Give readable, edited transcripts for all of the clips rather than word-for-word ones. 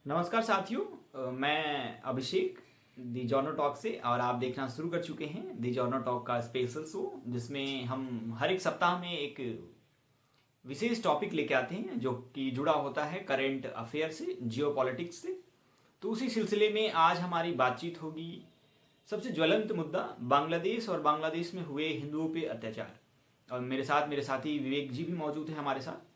नमस्कार साथियों, मैं अभिषेक दी जॉर्नो टॉक से और आप देखना शुरू कर चुके हैं दी जॉर्नो टॉक का स्पेशल शो, जिसमें हम हर एक सप्ताह में एक विशेष टॉपिक लेके आते हैं जो कि जुड़ा होता है करंट अफेयर से, जियो पॉलिटिक्स से। तो उसी सिलसिले में आज हमारी बातचीत होगी सबसे ज्वलंत मुद्दा बांग्लादेश और बांग्लादेश में हुए हिंदुओं पे अत्याचार। और मेरे साथ मेरे साथी विवेक जी भी मौजूद हैं हमारे साथ।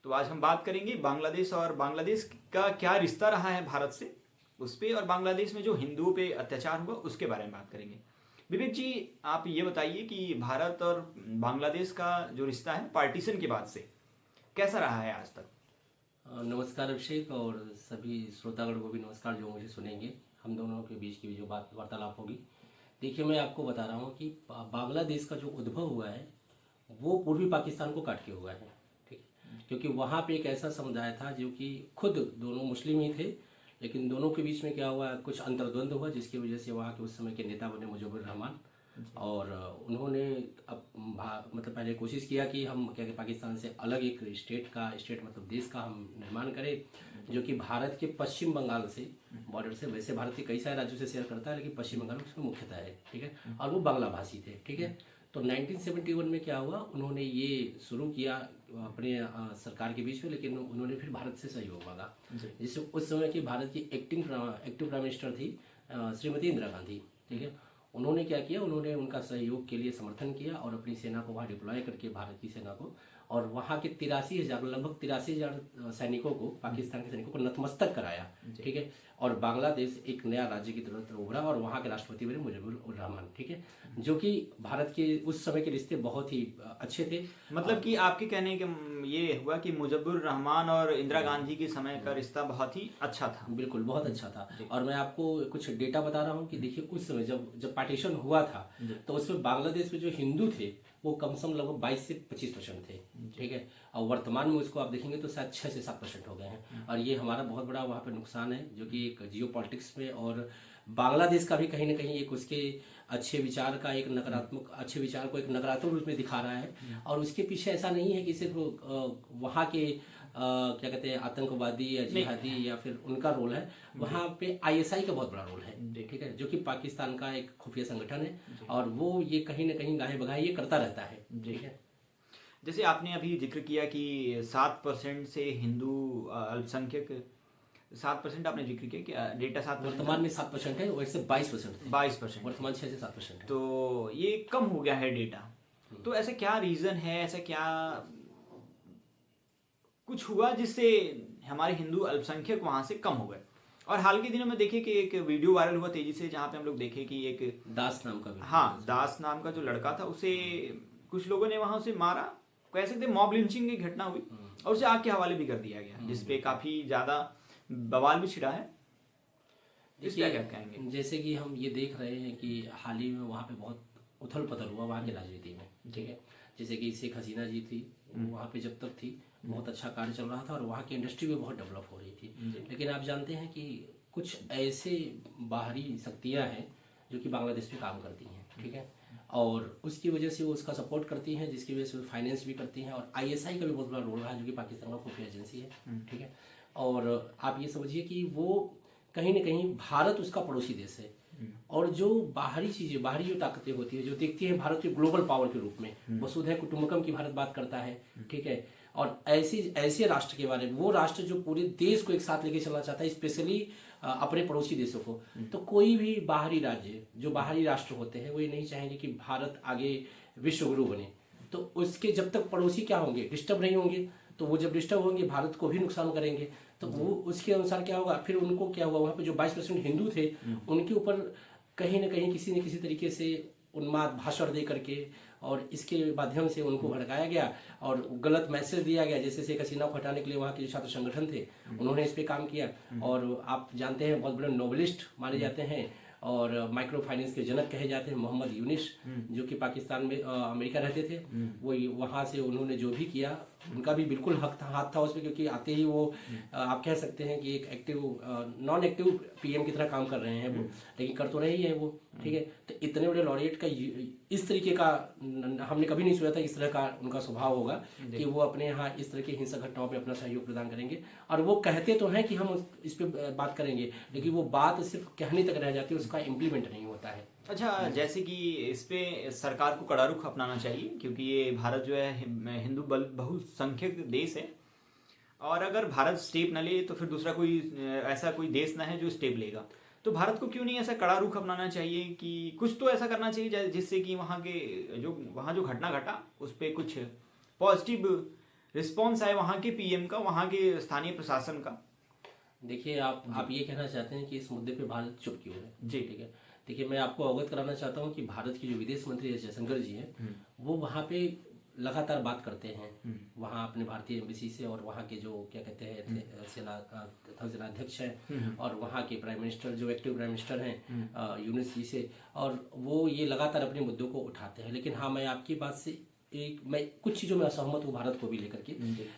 तो आज हम बात करेंगे बांग्लादेश और बांग्लादेश का क्या रिश्ता रहा है भारत से, उस पे, और बांग्लादेश में जो हिंदुओं पे अत्याचार हुआ उसके बारे में बात करेंगे। विवेक जी, आप ये बताइए कि भारत और बांग्लादेश का जो रिश्ता है पार्टीशन के बाद से कैसा रहा है आज तक। नमस्कार अभिषेक, और सभी श्रोतागण को भी नमस्कार जो मुझे सुनेंगे। हम दोनों के बीच की जो बात वार्तालाप होगी, देखिए मैं आपको बता रहा हूँ कि बांग्लादेश का जो उद्भव हुआ है वो पूर्वी पाकिस्तान को काट के हुआ है, ठीक है। क्योंकि वहाँ पे एक ऐसा समुदाय था जो कि खुद दोनों मुस्लिम ही थे, लेकिन दोनों के बीच में क्या हुआ, कुछ अंतर्द्वंद हुआ, जिसकी वजह से वहाँ के उस समय के नेता बने मुजिबुर रहमान। और उन्होंने मतलब पहले कोशिश किया कि हम क्या पाकिस्तान से अलग एक स्टेट मतलब देश का हम निर्माण करें, जो कि भारत के पश्चिम बंगाल से बॉर्डर से, वैसे भारत के कई सारे राज्यों से शेयर करता है, लेकिन पश्चिम बंगाल उसमें मुख्यतः है, ठीक है। और वो बांग्ला भाषी थे, ठीक है। तो 1971 में क्या हुआ, उन्होंने ये शुरू किया अपने सरकार के बीच में, लेकिन उन्होंने फिर भारत से सहयोग मांगा, जिससे उस समय की भारत की एक्टिव प्राइम मिनिस्टर थी श्रीमती इंदिरा गांधी, ठीक है। उन्होंने क्या किया, उन्होंने उनका सहयोग के लिए समर्थन किया और अपनी सेना को वहाँ डिप्लॉय करके, भारत की सेना को, और वहाँ के 83,000 लगभग 83,000 सैनिकों को, पाकिस्तान के सैनिकों को नतमस्तक कराया, ठीक है। और बांग्लादेश एक नया राज्य की तरह उभरा और वहाँ के राष्ट्रपति बने मुजिबुर रहमान, ठीक है, जो कि भारत के उस समय के रिश्ते बहुत ही अच्छे थे। मतलब कि आपके कहने के ये हुआ कि मुजिबुर रहमान और इंदिरा गांधी के समय का रिश्ता बहुत ही अच्छा था। बिल्कुल, बहुत अच्छा था। और मैं आपको कुछ डेटा बता रहा हूँ कि देखिए उस समय जब पार्टीशन हुआ था, तो उसमें बांग्लादेश में जो हिंदू थे वो कम से कम लगभग 22 से 25% थे, ठीक है। और वर्तमान में उसको आप देखेंगे तो शायद 6 से 7% हो गए हैं। और ये हमारा बहुत बड़ा वहाँ पे नुकसान है, जो कि एक जियो पॉलिटिक्स में, और बांग्लादेश का भी कहीं ना कहीं एक उसके अच्छे विचार को एक नकारात्मक रूप में दिखा रहा है। और उसके पीछे ऐसा नहीं है कि सिर्फ वहाँ के क्या कहते हैं आतंकवादी या जिहादी या फिर उनका रोल है, वहाँ पे आईएसआई का बहुत बड़ा रोल है, ठीक है, जो कि पाकिस्तान का एक खुफिया संगठन है, और वो ये कहीं ना कहीं गाहे बगाहे ये करता रहता है, ठीक है। जैसे आपने अभी जिक्र किया कि 7% से हिंदू अल्पसंख्यक, 7% आपने जिक्र किया कि डेटा 7% वर्तमान में 7% है, वैसे 22% थे। 22% वर्तमान 6 से 7% है। तो ये कम हो गया है डेटा। तो ऐसा क्या रीजन है, ऐसा क्या कुछ हुआ जिससे हमारे हिंदू अल्पसंख्यक वहां से कम हो गए। और हाल के दिनों में देखिए कि एक वीडियो वायरल हुआ तेजी से, जहां पे हम लोग देखे कि एक दास नाम का, हाँ, दास नाम का जो लड़का था, उसे कुछ लोगों ने वहां उसे मारा, कह सकते मॉब लिंचिंग की घटना हुई, और उसे आग के हवाले भी कर दिया गया, जिसपे काफी ज्यादा बवाल भी छिड़ा है। इसका क्या कहेंगे। जैसे कि हम ये देख रहे हैं कि हाल ही में वहाँ पे बहुत उथल पुथल हुआ वहाँ की राजनीति में, ठीक है। जैसे कि शेख हसीना जी थी, वहाँ पे जब तक थी बहुत अच्छा कार्य चल रहा था और वहाँ की इंडस्ट्री भी बहुत डेवलप हो रही थी। लेकिन आप जानते हैं कि कुछ ऐसे बाहरी शक्तियाँ हैं जो कि बांग्लादेश में काम करती हैं, ठीक है, और उसकी वजह से वो उसका सपोर्ट करती हैं, जिसकी वजह से वो फाइनेंस भी करती हैं। और आईएसआई का भी बहुत बड़ा रोल रहा है, जो कि पाकिस्तान का खुफिया एजेंसी है, ठीक है। और आप ये समझिए कि वो कहीं ना कहीं भारत उसका पड़ोसी देश है, और जो बाहरी चीजें, बाहरी जो ताकतें होती है, जो देखती है भारत के ग्लोबल पावर के रूप में, वसुधैव कुटुंबकम की भारत बात करता है, ठीक है। और ऐसे राष्ट्र के बारे में, वो राष्ट्र जो पूरे देश को एक साथ लेके चलना चाहता है, स्पेशली अपने पड़ोसी देशों को, तो कोई भी बाहरी राज्य, जो बाहरी राष्ट्र होते हैं, वो ये नहीं चाहेंगे कि भारत आगे विश्व गुरु बने। तो उसके जब तक पड़ोसी क्या होंगे, डिस्टर्ब नहीं होंगे, तो वो जब डिस्टर्ब होंगे भारत को भी नुकसान करेंगे। तो वो उसके अनुसार क्या होगा, फिर उनको क्या हुआ, वहाँ पे जो 22% हिंदू थे, उनके ऊपर कहीं ना कहीं किसी न किसी तरीके से उन्माद भाषण दे करके और इसके माध्यम से उनको भड़काया गया और गलत मैसेज दिया गया। जैसे शेख हसीना को हटाने के लिए वहाँ के जो छात्र संगठन थे, उन्होंने इस पे काम किया। और आप जानते हैं बहुत बड़े नोबलिस्ट माने जाते हैं और माइक्रो फाइनेंस के जनक कहे जाते हैं मोहम्मद यूनिस, जो कि पाकिस्तान में अमेरिका रहते थे, वो वहाँ से उन्होंने जो भी किया उनका भी बिल्कुल हाथ था उसमें, क्योंकि आते ही वो आप कह सकते हैं कि एक एक्टिव नॉन एक्टिव पीएम की तरह काम कर रहे हैं वो, लेकिन कर तो रहे ही है वो, ठीक है। तो इतने बड़े लॉरिएट का इस तरीके का हमने कभी नहीं सोचा था इस तरह का उनका स्वभाव होगा कि वो अपने यहाँ इस तरह की हिंसक घटनाओं में अपना सहयोग प्रदान करेंगे। और वो कहते तो हैं कि हम इस पर बात करेंगे, लेकिन वो बात सिर्फ कहने तक रह जाती है, उसका इम्प्लीमेंट नहीं होता है। अच्छा, जैसे कि इस पे सरकार को कड़ा रुख अपनाना चाहिए, क्योंकि ये भारत जो है हिंदू बहुसंख्यक देश है, और अगर भारत स्टेप न ले तो फिर दूसरा कोई ऐसा कोई देश ना है जो स्टेप लेगा। तो भारत को क्यों नहीं ऐसा कड़ा रुख अपनाना चाहिए कि कुछ तो ऐसा करना चाहिए जिससे कि वहाँ जो घटना घटा उस पर कुछ पॉजिटिव रिस्पॉन्स आए, वहाँ के पीएम का, वहाँ के स्थानीय प्रशासन का। देखिए, आप ये कहना चाहते हैं कि इस मुद्दे पे भारत चुप क्यों है? जी, ठीक है। देखिए, मैं आपको अवगत कराना चाहता हूँ कि भारत के जो विदेश मंत्री एस जयशंकर जी हैं, वो वहाँ पे लगातार बात करते हैं वहाँ अपने भारतीय एम्बेसी से, और वहाँ के जो क्या कहते हैं सेनाध्यक्ष हैं, और वहाँ के प्राइम मिनिस्टर जो एक्टिव प्राइम मिनिस्टर हैं यूनुस जी से, और वो ये लगातार अपने मुद्दों को उठाते हैं। लेकिन हाँ, मैं आपकी बात से मैं कुछ चीज़ों में असहमत हूँ भारत को भी लेकर के।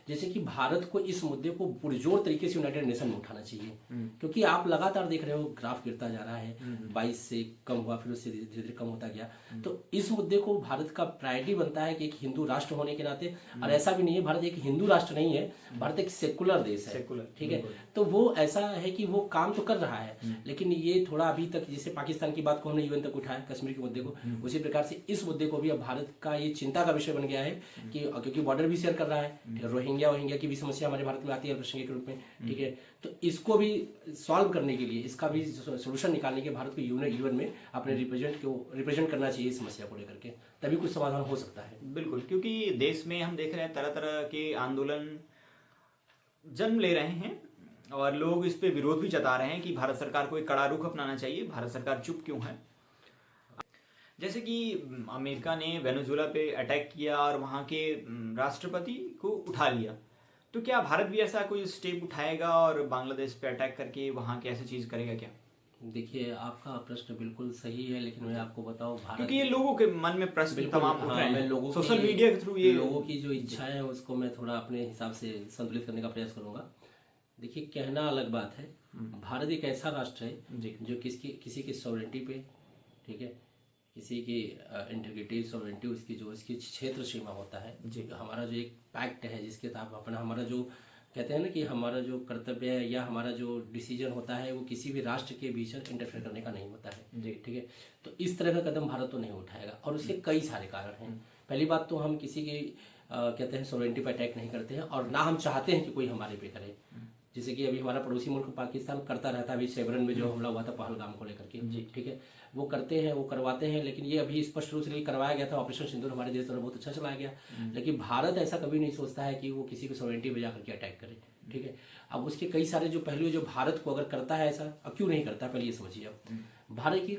जैसे कि भारत को इस मुद्दे को पुरजोर तरीके से यूनाइटेड नेशन में उठाना चाहिए, क्योंकि आप लगातार देख रहे हो ग्राफ गिरता जा रहा है, 22 से कम हुआ, फिर उससे धीरे धीरे कम होता गया। तो इस मुद्दे को भारत का प्रायोरिटी बनता है कि एक हिंदू राष्ट्र होने के नाते, और ऐसा भी नहीं है भारत एक हिंदू राष्ट्र नहीं है, भारत एक सेकुलर देश है, ठीक है। तो वो ऐसा है कि वो काम तो कर रहा है, लेकिन ये थोड़ा अभी तक, जैसे पाकिस्तान की बात को हमने यूएन तक उठाया, कश्मीर के मुद्दे को, उसी प्रकार से इस मुद्दे को भी अब भारत का ये चिंता का विषय बन गया है कि क्योंकि बॉर्डर भी शेयर कर रहा है, रोहिंग्या की भी समस्या हमारे भारत में आती है अल्पसंख्यक के रूप में, ठीक है। तो इसको भी सॉल्व करने के लिए, इसका भी सोल्यूशन निकालने के भारत को यूएन में अपने रिप्रेजेंट करना चाहिए इस समस्या को लेकर के, तभी कुछ समाधान हो सकता है। बिल्कुल, क्योंकि देश में हम देख रहे हैं तरह तरह के आंदोलन जन्म ले रहे हैं, और लोग इस पे विरोध भी जता रहे हैं कि भारत सरकार को एक कड़ा रुख अपनाना चाहिए, भारत सरकार चुप क्यों है। जैसे कि अमेरिका ने वेनेजुएला पे अटैक किया और वहाँ के राष्ट्रपति को उठा लिया, तो क्या भारत भी ऐसा कोई स्टेप उठाएगा और बांग्लादेश पे अटैक करके वहाँ की ऐसी चीज करेगा क्या? देखिए, आपका प्रश्न बिल्कुल सही है, लेकिन मैं आपको बताऊं, भारत, क्योंकि ये लोगों के मन में प्रश्न तमाम उठ रहे हैं, सोशल मीडिया के थ्रू ये लोगों की जो इच्छाएं हैं उसको मैं थोड़ा अपने हिसाब से संतुलित करने का प्रयास करूंगा। देखिए, कहना अलग बात है, भारत एक ऐसा राष्ट्र है जो किसी की सॉवरेंटी पे, ठीक है, किसी की इंटीग्रिटी, सॉवरेंटी, उसकी क्षेत्र सीमा होता है, हमारा जो एक पैक्ट है जिसके तहत अपना हमारा जो कहते हैं ना कि हमारा जो कर्तव्य है या हमारा जो डिसीजन होता है वो किसी भी राष्ट्र के भीतर इंटरफेयर करने का नहीं होता है, ठीक है। तो इस तरह का कदम भारत तो नहीं उठाएगा, और उसके कई सारे कारण हैं। पहली बात तो हम किसी की कहते हैं सॉवरेंटी पर अटैक नहीं करते हैं, और ना हम चाहते हैं कि कोई हमारे पे करे। जैसे कि अभी हमारा पड़ोसी मुल्क पाकिस्तान करता रहता है, अभी सेबरन में जो हमला हुआ था पहलगाम को लेकर के, ठीक है, वो करते हैं, वो करवाते हैं, लेकिन ये अभी स्पष्ट रूप से करवाया गया था, ऑपरेशन सिंदूर हमारे देश द्वारा बहुत अच्छा चलाया गया, लेकिन भारत ऐसा कभी नहीं सोचता है कि वो किसी को सॉवरेंटी पे जाकर के अटैक करे, ठीक है। अब उसके कई सारे जो पहलू, जो भारत को अगर करता है ऐसा, अब क्यों नहीं करता, पहले ये समझिए। अब भारत की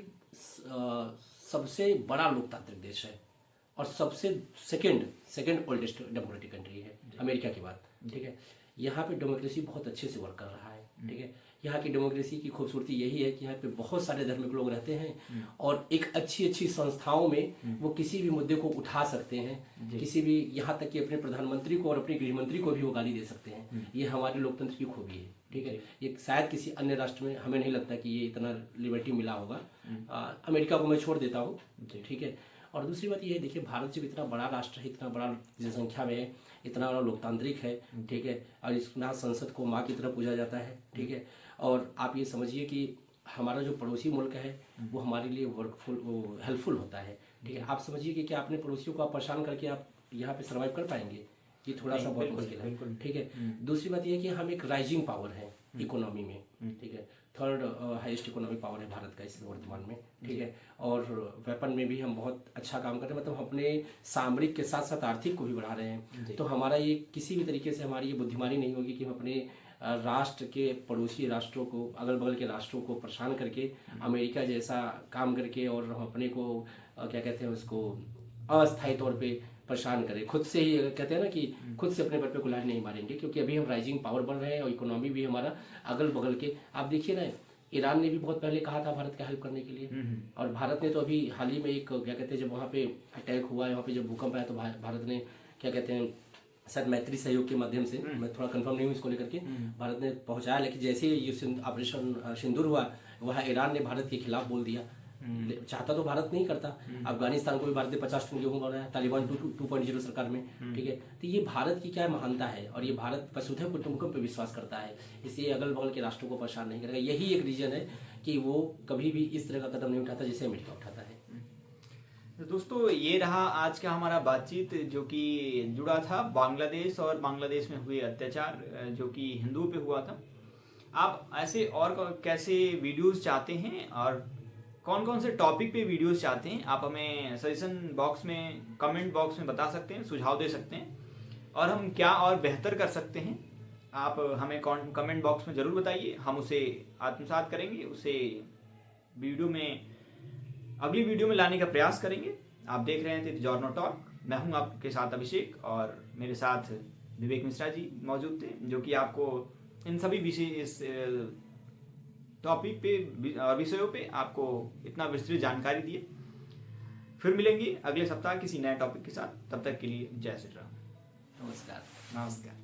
सबसे बड़ा लोकतांत्रिक देश है, और सबसे सेकेंड ओल्डेस्ट डेमोक्रेटिक कंट्री है अमेरिका के बाद, ठीक है। यहाँ पे डेमोक्रेसी बहुत अच्छे से वर्क कर रहा है, ठीक है। यहाँ की डेमोक्रेसी की खूबसूरती यही है कि यहाँ पे बहुत सारे धर्म के लोग रहते हैं, और एक अच्छी संस्थाओं में वो किसी भी मुद्दे को उठा सकते हैं, किसी भी, यहाँ तक कि अपने प्रधानमंत्री को और अपने गृह मंत्री को भी वो गाली दे सकते हैं। ये हमारे लोकतंत्र की खूबी है, ठीक है। ये शायद किसी अन्य राष्ट्र में हमें नहीं लगता कि ये इतना लिबर्टी मिला होगा। अमेरिका को मैं छोड़ देता हूँ, ठीक है। और दूसरी बात ये है, देखिए, भारत जब इतना बड़ा राष्ट्र है, इतना बड़ा जनसंख्या में है, इतना बड़ा लोकतांत्रिक है, ठीक है, और इसमें संसद को माँ की तरह पूजा जाता है, ठीक है। और आप ये समझिए कि हमारा जो पड़ोसी मुल्क है वो हमारे लिए हेल्पफुल होता है, ठीक है। आप समझिए कि क्या अपने पड़ोसियों को आप परेशान करके आप यहाँ पे सर्वाइव कर पाएंगे? ये थोड़ा सा बहुत मुश्किल है, ठीक है। दूसरी बात यह है कि हम एक राइजिंग पावर है इकोनॉमी में, ठीक है, थर्ड हाईएस्ट इकोनॉमिक पावर है भारत का इस वर्तमान में, ठीक है। और वेपन में भी हम बहुत अच्छा काम कर रहे हैं, मतलब अपने सामरिक के साथ साथ आर्थिक को भी बढ़ा रहे हैं। तो हमारा ये किसी भी तरीके से हमारी ये बुद्धिमानी नहीं होगी कि हम अपने राष्ट्र के पड़ोसी राष्ट्रों को, अगल बगल के राष्ट्रों को परेशान करके, अमेरिका जैसा काम करके, और हम अपने को क्या कहते हैं उसको अस्थायी तौर पे परेशान करें, खुद से ही कहते हैं ना कि खुद से अपने पर पे कुल्हाड़ी नहीं मारेंगे, क्योंकि अभी हम राइजिंग पावर बन रहे हैं, और इकोनॉमी भी हमारा अगल बगल के, आप देखिए ना, ईरान ने भी बहुत पहले कहा था भारत का हेल्प करने के लिए, और भारत ने तो अभी हाल ही में एक क्या कहते हैं, जब वहाँ पे अटैक हुआ है, वहाँ पे जब भूकंप आया, तो भारत ने क्या कहते हैं शायद मैत्री सहयोग के माध्यम से, मैं थोड़ा कंफर्म नहीं हूँ इसको लेकर के, भारत ने पहुंचाया। लेकिन जैसे ही ये ऑपरेशन सिंदूर हुआ, वह ईरान ने भारत के खिलाफ बोल दिया। चाहता तो भारत नहीं करता। अफगानिस्तान को भी भारत ने 50 टन गेहूं बनाया, तालिबान 2.0 सरकार में, ठीक है। तो ये भारत की क्या महानता है, और ये भारत वसुधैव कुटुंबकम पे विश्वास करता है, इसलिए अगल बगल के राष्ट्रों को परेशान नहीं करेगा। यही एक रीजन है कि वो कभी भी इस तरह का कदम नहीं उठाता जैसे अमेरिका उठाता है। तो दोस्तों, ये रहा आज का हमारा बातचीत, जो कि जुड़ा था बांग्लादेश और बांग्लादेश में हुए अत्याचार जो कि हिंदुओं पे हुआ था। आप ऐसे और कैसे वीडियोस चाहते हैं और कौन कौन से टॉपिक पे वीडियोस चाहते हैं, आप हमें सजेशन बॉक्स में, कमेंट बॉक्स में बता सकते हैं, सुझाव दे सकते हैं, और हम क्या और बेहतर कर सकते हैं आप हमें कमेंट बॉक्स में ज़रूर बताइए। हम उसे आत्मसात करेंगे, उसे वीडियो में, अगली वीडियो में लाने का प्रयास करेंगे। आप देख रहे थे द जॉर्नो टॉक, मैं हूं आपके साथ अभिषेक, और मेरे साथ विवेक मिश्रा जी मौजूद थे, जो कि आपको इन सभी विषय, इस टॉपिक पे और विषयों पे आपको इतना विस्तृत जानकारी दिए। फिर मिलेंगे अगले सप्ताह किसी नए टॉपिक के साथ, तब तक के लिए जय श्री राम। नमस्कार। नमस्कार।